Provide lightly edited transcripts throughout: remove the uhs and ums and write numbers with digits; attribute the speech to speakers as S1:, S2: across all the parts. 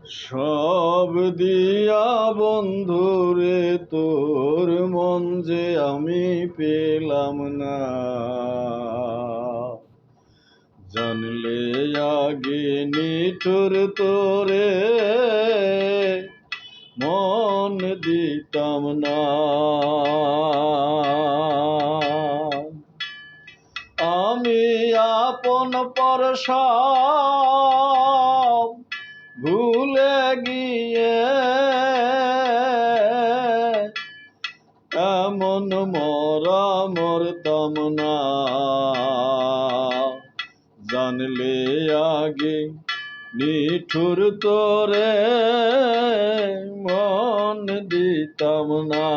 S1: সব দিয়া বন্ধুরে তোর মন যে আমি পেলাম না, জানলে আগে নিঠুর তোরে মন দিতাম না। আমি আপন পর সব ভুলে গিয়ে এমন মরা মরতাম না, জানলে আগে নিঠুর তোরে মন দিতাম না।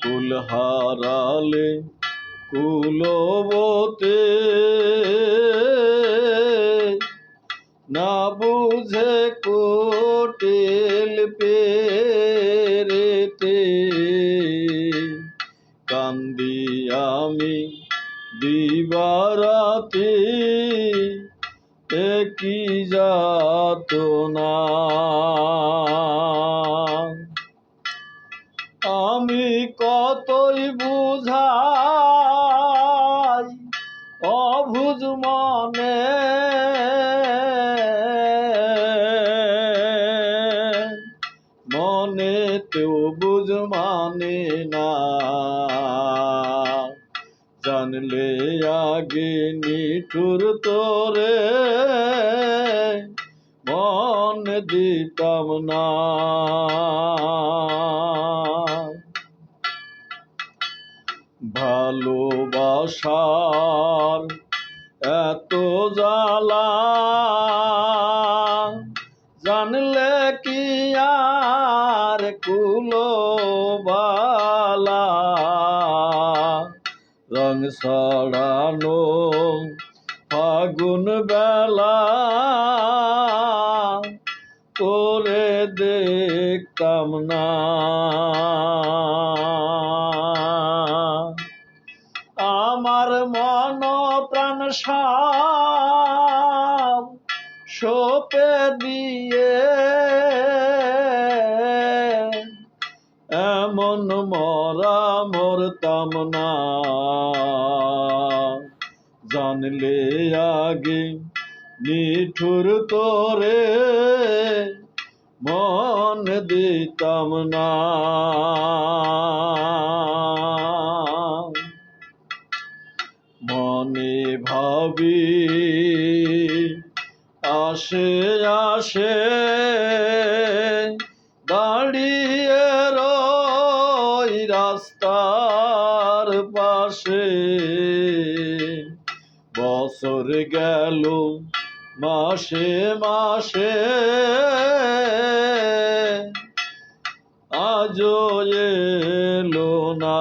S1: কুল হারালে কুলবতে না বুঝে কোটিল পেরেতে, কান্দি আমি দিবারাতি একই যাতনা। আমি কতই বুঝাই অবুঝ মনে, মনেতেও বুঝ মানে না, জানলে আগে নিঠুর তোরে মন দিতাম না। ভালোবাসার এত জ্বালা জানলে কি আর কুলোবালা, রং ছড়ানো ফাগুন বেলা তোরে দেখতাম না। আমার মন প্রাণ সব সপে দিয়ে এমন মরা মরতাম না, জানলে আগে নিঠুর তোরে মন দিতাম না। মনে ভাবি আসে আসে দাঁড়িয়ে রই রাস্তার পাশে, বছর গেল মাসে মাসে আজও এলো না।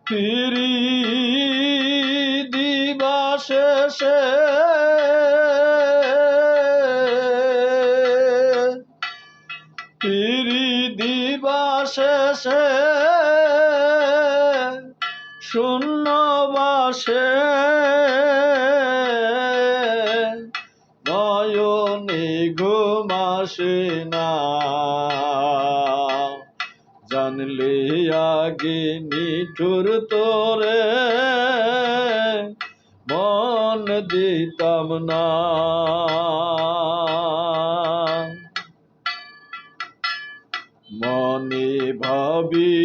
S1: ফিরি দিবা শেষে ফিরি দিবা শেষে শূন্য বাসে, নয়নে ঘুম আসে না, জানলে আগে নিঠুর তোরে মন দিতাম না। মনে ভাবি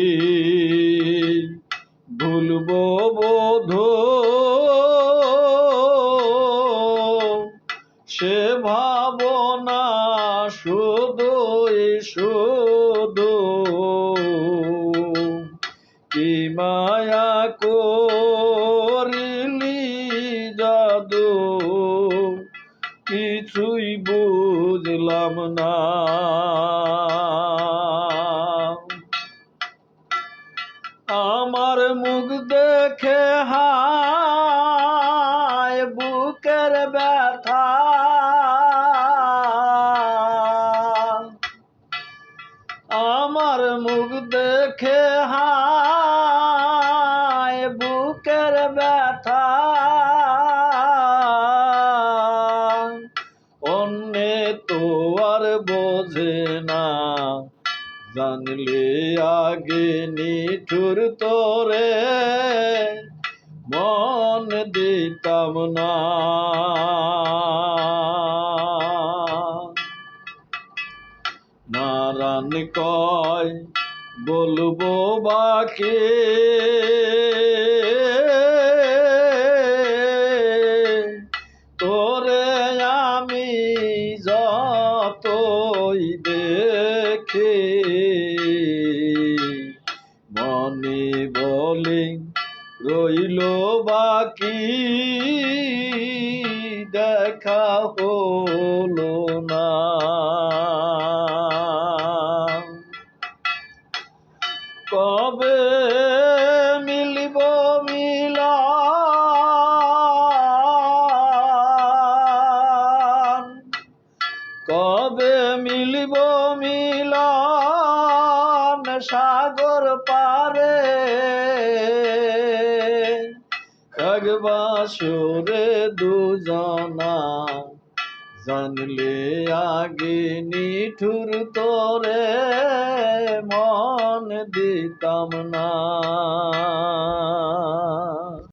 S1: ভুলবো বোধো সে ভাবনা শুধুই শুধু, কি মায়া করিলি জাদু কিছুই বুঝলাম না। আমার মুখ দেখে হায় বুকের ব্যথা, আমার মুখ দেখে হায় আগে নিঠুর তোরে মন দিতাম না। নারায়ণ কয় বলবো বাকি, তোরে আমি যতই দেখি মনে বলি রইল বাকি, দেখা হলো না। কবে মিলিব মিলন, কবে মিলিব মিলন সাগর পারে, এক বাসরে দুজনা জানলে আগে নিঠুর তোরে মন দিতাম না।